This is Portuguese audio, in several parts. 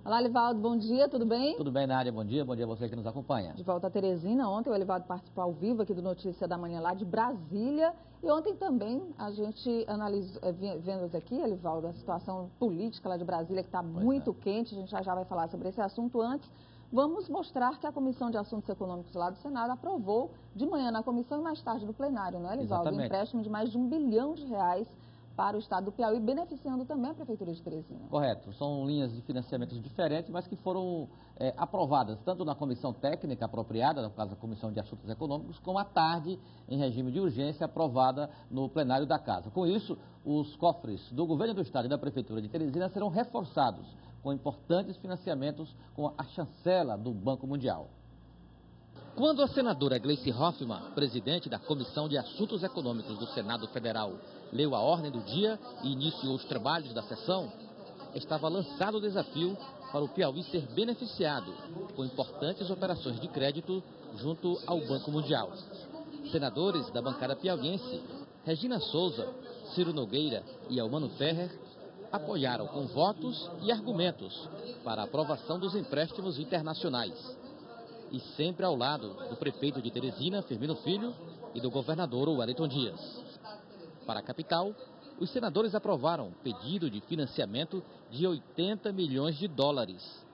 Olá, Elivaldo, bom dia, tudo bem? Tudo bem, Nádia, bom dia a você que nos acompanha. De volta a Teresina, ontem o Elivaldo participou ao vivo aqui do Notícia da Manhã lá de Brasília. E ontem também a gente vendo aqui, Elivaldo, a situação política lá de Brasília que está muito quente, a gente já vai falar sobre esse assunto. Antes, vamos mostrar que a Comissão de Assuntos Econômicos lá do Senado aprovou de manhã na comissão e mais tarde no plenário, não é, Elivaldo? Um empréstimo de mais de R$1 bilhão para o estado do Piauí, beneficiando também a Prefeitura de Teresina. Correto, são linhas de financiamentos diferentes, mas que foram aprovadas tanto na comissão técnica apropriada, no caso a Comissão de Assuntos Econômicos, como à tarde, em regime de urgência, aprovada no plenário da Casa. Com isso, os cofres do governo do estado e da Prefeitura de Teresina serão reforçados com importantes financiamentos com a chancela do Banco Mundial. Quando a senadora Gleice Hoffmann, presidente da Comissão de Assuntos Econômicos do Senado Federal, leu a ordem do dia e iniciou os trabalhos da sessão, estava lançado o desafio para o Piauí ser beneficiado com importantes operações de crédito junto ao Banco Mundial. Senadores da bancada piauiense, Regina Souza, Ciro Nogueira e Elmano Ferrer, apoiaram com votos e argumentos para a aprovação dos empréstimos internacionais. E sempre ao lado do prefeito de Teresina, Firmino Filho, e do governador Wellington Dias. Para a capital, os senadores aprovaram pedido de financiamento de $80 milhões,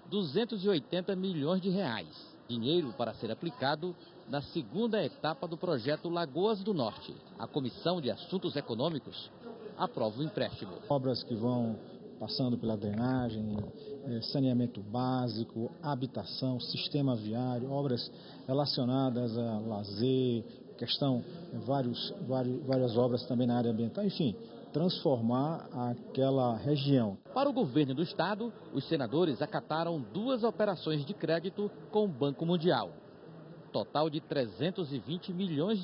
280 milhões de reais. Dinheiro para ser aplicado na segunda etapa do projeto Lagoas do Norte. A Comissão de Assuntos Econômicos aprova o empréstimo. Obras que vão passando pela drenagem, saneamento básico, habitação, sistema viário, obras relacionadas a lazer, várias obras também na área ambiental, enfim, transformar aquela região. Para o governo do estado, os senadores acataram 2 operações de crédito com o Banco Mundial. Total de $320 milhões.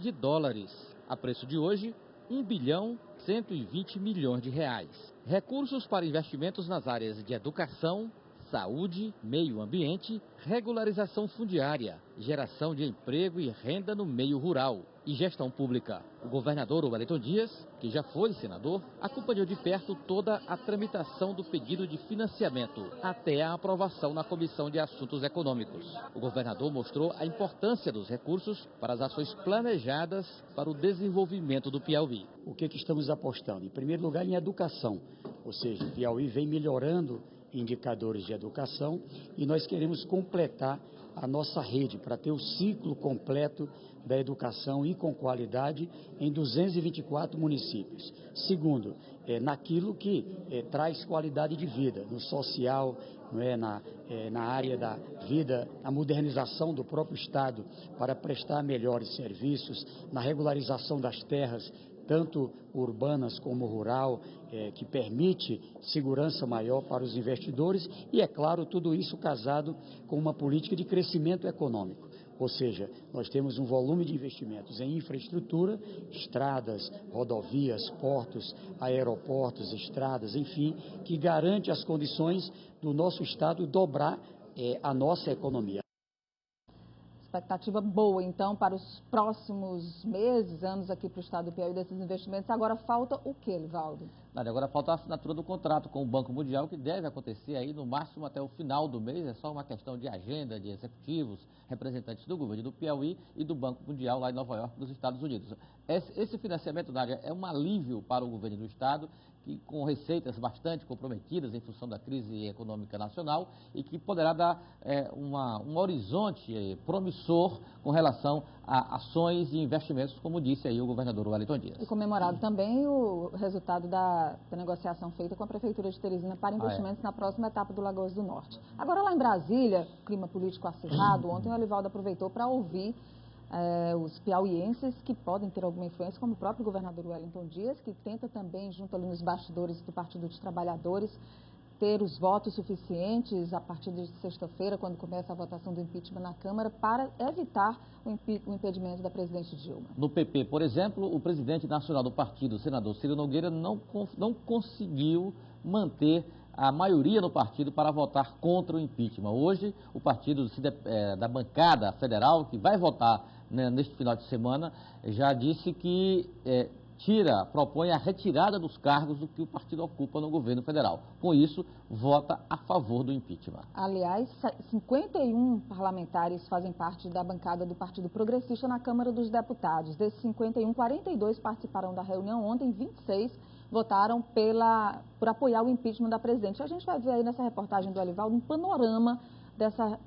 A preço de hoje, R$1 bilhão 120 milhões de reais. Recursos para investimentos nas áreas de educação, saúde, meio ambiente, regularização fundiária, geração de emprego e renda no meio rural e gestão pública. O governador Wellington Dias, que já foi senador, acompanhou de perto toda a tramitação do pedido de financiamento até a aprovação na Comissão de Assuntos Econômicos. O governador mostrou a importância dos recursos para as ações planejadas para o desenvolvimento do Piauí. O que estamos apostando? Em primeiro lugar, em educação, ou seja, o Piauí vem melhorando indicadores de educação e nós queremos completar a nossa rede para ter o ciclo completo da educação e com qualidade em 224 municípios. Segundo, naquilo que traz qualidade de vida, no social, na área da vida, a modernização do próprio Estado para prestar melhores serviços, na regularização das terras, tanto urbanas como rural, que permite segurança maior para os investidores e, é claro, tudo isso casado com uma política de crescimento econômico. Ou seja, nós temos um volume de investimentos em infraestrutura, estradas, rodovias, portos, aeroportos, estradas, enfim, que garante as condições do nosso Estado dobrar a nossa economia. Expectativa boa, então, para os próximos meses, anos aqui para o estado do Piauí desses investimentos. Agora falta o quê, Elivaldo? Agora falta a assinatura do contrato com o Banco Mundial, que deve acontecer aí no máximo até o final do mês. É só uma questão de agenda de executivos, representantes do governo do Piauí e do Banco Mundial lá em Nova York, nos Estados Unidos. Esse financiamento, Nádia, é um alívio para o governo do estado, que com receitas bastante comprometidas em função da crise econômica nacional e que poderá dar um horizonte promissor com relação a ações e investimentos, como disse aí o governador Wellington Dias. E comemorado também o resultado da negociação feita com a Prefeitura de Teresina para investimentos na próxima etapa do Lagoas do Norte. Agora lá em Brasília, clima político acirrado, ontem o Elivaldo aproveitou para ouvir os piauienses que podem ter alguma influência, como o próprio governador Wellington Dias, que tenta também, junto ali nos bastidores do Partido dos Trabalhadores, ter os votos suficientes a partir de sexta-feira, quando começa a votação do impeachment na Câmara, para evitar o impedimento da presidente Dilma. No PP, por exemplo, o presidente nacional do partido, o senador Ciro Nogueira, não conseguiu manter a maioria no partido para votar contra o impeachment. Hoje, o partido da bancada federal, que vai votar neste final de semana, já disse que propõe a retirada dos cargos do que o partido ocupa no governo federal. Com isso, vota a favor do impeachment. Aliás, 51 parlamentares fazem parte da bancada do Partido Progressista na Câmara dos Deputados. Desses 51, 42 participaram da reunião ontem, 26 votaram por apoiar o impeachment da presidente. A gente vai ver aí nessa reportagem do Elivaldo um panorama dessa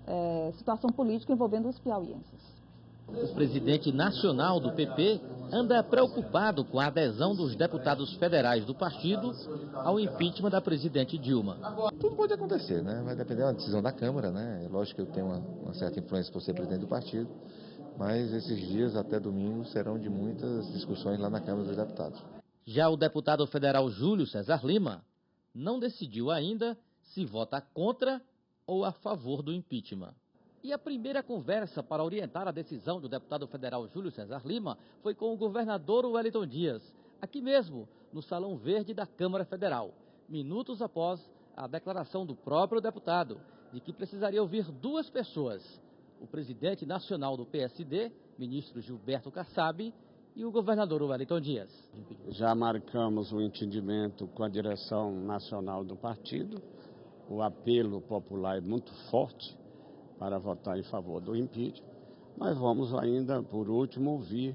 situação política envolvendo os piauienses. O presidente nacional do PP anda preocupado com a adesão dos deputados federais do partido ao impeachment da presidente Dilma. Tudo pode acontecer, né? Vai depender da decisão da Câmara, né? É lógico que eu tenho uma certa influência por ser presidente do partido, mas esses dias até domingo serão de muitas discussões lá na Câmara dos Deputados. Já o deputado federal Júlio César Lima não decidiu ainda se vota contra ou a favor do impeachment. E a primeira conversa para orientar a decisão do deputado federal Júlio César Lima foi com o governador Wellington Dias, aqui mesmo, no Salão Verde da Câmara Federal, minutos após a declaração do próprio deputado de que precisaria ouvir duas pessoas, o presidente nacional do PSD, ministro Gilberto Kassab, e o governador Wellington Dias. Já marcamos o entendimento com a direção nacional do partido, o apelo popular é muito forte para votar em favor do impeachment, mas vamos ainda, por último, ouvir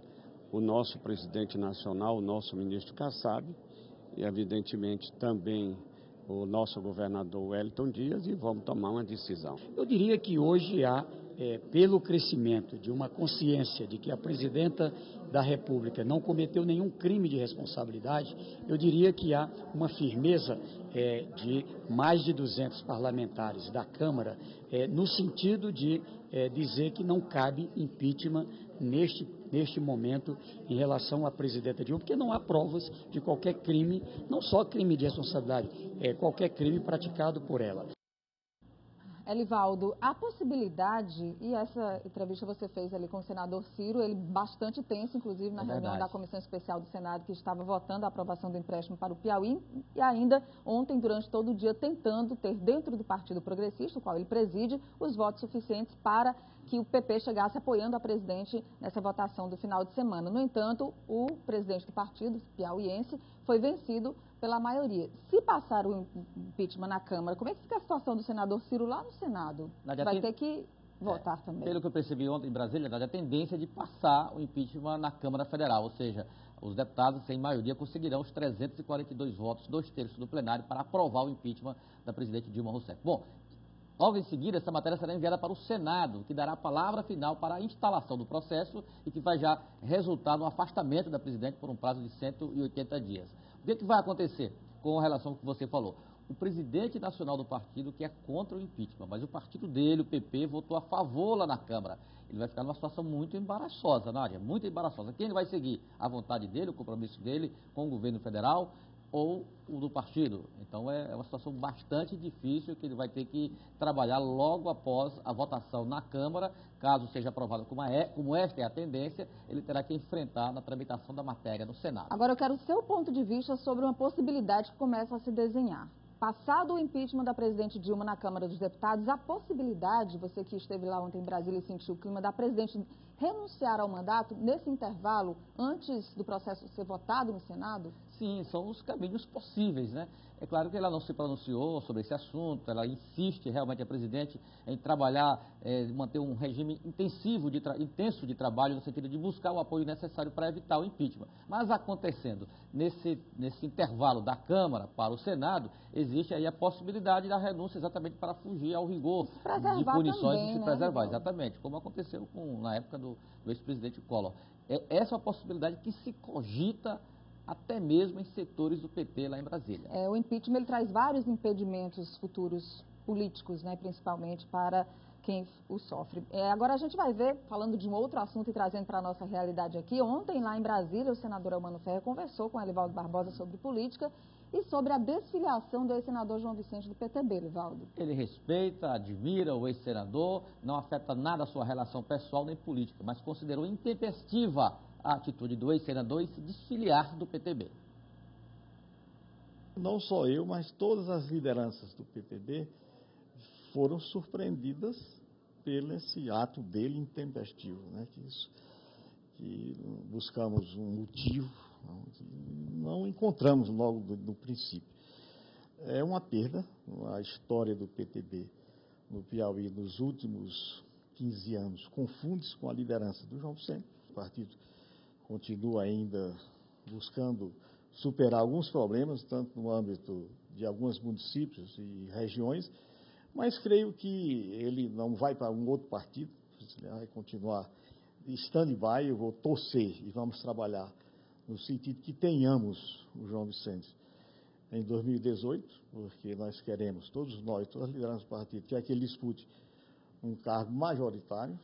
o nosso presidente nacional, o nosso ministro Kassab, e evidentemente também o nosso governador Wellington Dias, e vamos tomar uma decisão. Eu diria que hoje há, pelo crescimento de uma consciência de que a presidenta da República não cometeu nenhum crime de responsabilidade, eu diria que há uma firmeza de mais de 200 parlamentares da Câmara no sentido de dizer que não cabe impeachment neste momento em relação à presidenta Dilma, porque não há provas de qualquer crime, não só crime de responsabilidade, qualquer crime praticado por ela. Elivaldo, a possibilidade, e essa entrevista você fez ali com o senador Ciro, ele bastante tenso, inclusive, na reunião da Comissão Especial do Senado, que estava votando a aprovação do empréstimo para o Piauí, e ainda ontem, durante todo o dia, tentando ter dentro do Partido Progressista, o qual ele preside, os votos suficientes para que o PP chegasse apoiando a presidente nessa votação do final de semana. No entanto, o presidente do partido, piauiense, foi vencido pela maioria. Se passar o impeachment na Câmara, como é que fica a situação do senador Ciro lá no Senado? Vai ter que votar também. Pelo que eu percebi ontem em Brasília, a tendência é de passar o impeachment na Câmara Federal, ou seja, os deputados, sem maioria, conseguirão os 342 votos, 2/3 do plenário, para aprovar o impeachment da presidente Dilma Rousseff. Bom, logo em seguida, essa matéria será enviada para o Senado, que dará a palavra final para a instalação do processo e que vai já resultar no afastamento da presidente por um prazo de 180 dias. O que vai acontecer com relação ao que você falou? O presidente nacional do partido que é contra o impeachment, mas o partido dele, o PP, votou a favor lá na Câmara. Ele vai ficar numa situação muito embaraçosa, Nádia, muito embaraçosa. Quem ele vai seguir? A vontade dele, o compromisso dele com o governo federal ou o do partido? Então é uma situação bastante difícil que ele vai ter que trabalhar logo após a votação na Câmara. Caso seja aprovado como esta é a tendência, ele terá que enfrentar na tramitação da matéria no Senado. Agora eu quero o seu ponto de vista sobre uma possibilidade que começa a se desenhar. Passado o impeachment da presidente Dilma na Câmara dos Deputados, a possibilidade, você que esteve lá ontem em Brasília e sentiu o clima, da presidente renunciar ao mandato nesse intervalo, antes do processo ser votado no Senado? Sim, são os caminhos possíveis, né? É claro que ela não se pronunciou sobre esse assunto, ela insiste realmente, a presidente, em trabalhar, manter um regime intenso de trabalho, no sentido de buscar o apoio necessário para evitar o impeachment. Mas acontecendo nesse intervalo da Câmara para o Senado, existe aí a possibilidade da renúncia exatamente para fugir ao rigor de punições também, e se né? preservar, exatamente, como aconteceu na época do ex-presidente Collor. Essa é uma possibilidade que se cogita até mesmo em setores do PT lá em Brasília. O impeachment ele traz vários impedimentos futuros políticos, né, principalmente para quem o sofre. Agora a gente vai ver, falando de um outro assunto e trazendo para a nossa realidade aqui, ontem lá em Brasília o senador Elmano Ferreira conversou com Elivaldo Barbosa sobre política e sobre a desfiliação do ex-senador João Vicente do PTB, Elivaldo. Ele respeita, admira o ex-senador, não afeta nada a sua relação pessoal nem política, mas considerou intempestiva a atitude do ex-senador em se desfiliar do PTB. Não só eu, mas todas as lideranças do PTB foram surpreendidas pelo esse ato dele intempestivo, né? Que buscamos um motivo, Não encontramos logo no princípio. É uma perda, a história do PTB no Piauí nos últimos 15 anos confunde-se com a liderança do João Vicente. O partido continua ainda buscando superar alguns problemas, tanto no âmbito de alguns municípios e regiões, mas creio que ele não vai para um outro partido, vai continuar stand-by. Eu vou torcer e vamos trabalhar no sentido que tenhamos o João Vicente em 2018, porque nós queremos, todas as lideranças do partido, que ele dispute um cargo majoritário.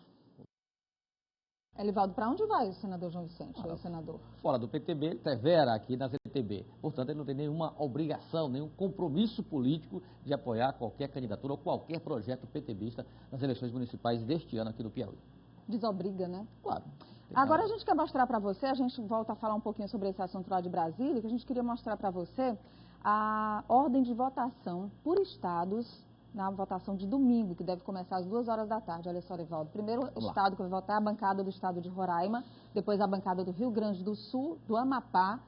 Elivaldo, para onde vai o senador João Vicente, o senador? Fora do PTB, ele persevera aqui na CTB. Portanto, ele não tem nenhuma obrigação, nenhum compromisso político de apoiar qualquer candidatura ou qualquer projeto PTBista nas eleições municipais deste ano aqui do Piauí. Desobriga, né? Claro. Agora a gente quer mostrar para você, a gente volta a falar um pouquinho sobre esse assunto lá de Brasília, que a gente queria mostrar para você a ordem de votação por estados na votação de domingo, que deve começar às 2 horas da tarde. Olha só, Elivaldo. Primeiro estado que vai votar é a bancada do estado de Roraima, depois a bancada do Rio Grande do Sul, do Amapá,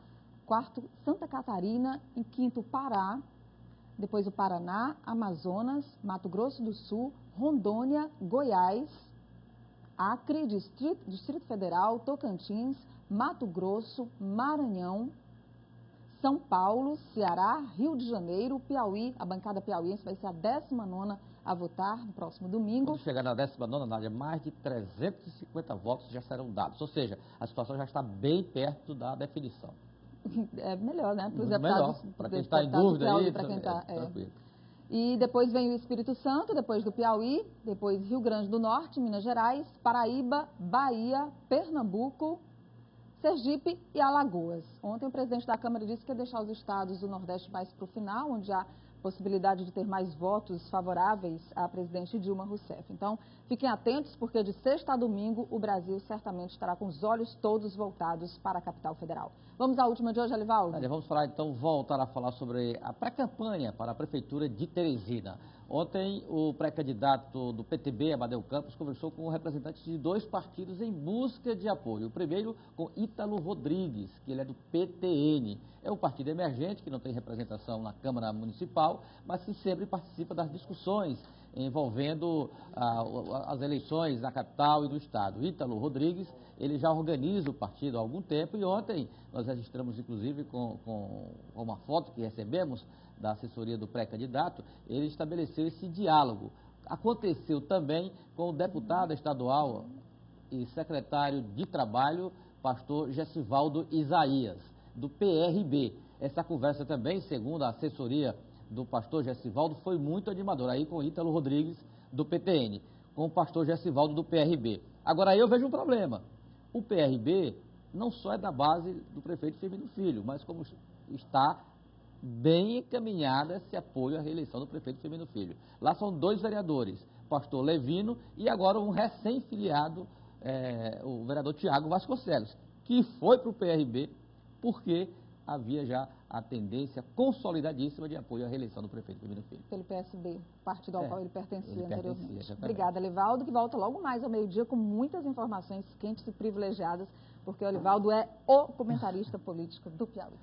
quarto Santa Catarina, em quinto Pará, depois o Paraná, Amazonas, Mato Grosso do Sul, Rondônia, Goiás, Acre, Distrito Federal, Tocantins, Mato Grosso, Maranhão, São Paulo, Ceará, Rio de Janeiro, Piauí. A bancada piauiense vai ser a 19ª a votar no próximo domingo. Quando chegar na 19ª, Nádia, mais de 350 votos já serão dados. Ou seja, a situação já está bem perto da definição. É melhor, né? Para os deputados. Para quem está em dúvida aí, para quem está... tranquilo. E depois vem o Espírito Santo, depois do Piauí, depois Rio Grande do Norte, Minas Gerais, Paraíba, Bahia, Pernambuco, Sergipe e Alagoas. Ontem o presidente da Câmara disse que ia deixar os estados do Nordeste mais para o final, onde há possibilidade de ter mais votos favoráveis à presidente Dilma Rousseff. Então, fiquem atentos, porque de sexta a domingo o Brasil certamente estará com os olhos todos voltados para a capital federal. Vamos à última de hoje, Elivaldo? Vamos falar então, voltar a falar sobre a pré-campanha para a Prefeitura de Teresina. Ontem, o pré-candidato do PTB, Amadeu Campos, conversou com representantes de 2 partidos em busca de apoio. O primeiro com Ítalo Rodrigues, que ele é do PTN. É um partido emergente, que não tem representação na Câmara Municipal, mas que sempre participa das discussões envolvendo as eleições na capital e do estado. Ítalo Rodrigues, ele já organiza o partido há algum tempo e ontem nós registramos, inclusive, com uma foto que recebemos da assessoria do pré-candidato, ele estabeleceu esse diálogo. Aconteceu também com o deputado estadual e secretário de Trabalho, pastor Gessivaldo Isaías, do PRB. Essa conversa também, segundo a assessoria do pastor Gessivaldo, foi muito animadora, aí com Ítalo Rodrigues, do PTN, com o pastor Gessivaldo, do PRB. Agora, aí eu vejo um problema. O PRB não só é da base do prefeito Firmino Filho, mas como está bem encaminhada esse apoio à reeleição do prefeito Firmino Filho. Lá são 2 vereadores, pastor Levino e agora um recém-filiado, o vereador Tiago Vasconcelos, que foi para o PRB porque havia já a tendência consolidadíssima de apoio à reeleição do prefeito Firmino Filho. Pelo PSB, partido ao qual ele pertencia anteriormente. Exatamente. Obrigada, Elivaldo, que volta logo mais ao meio-dia com muitas informações quentes e privilegiadas, porque o Elivaldo é o comentarista político do Piauí.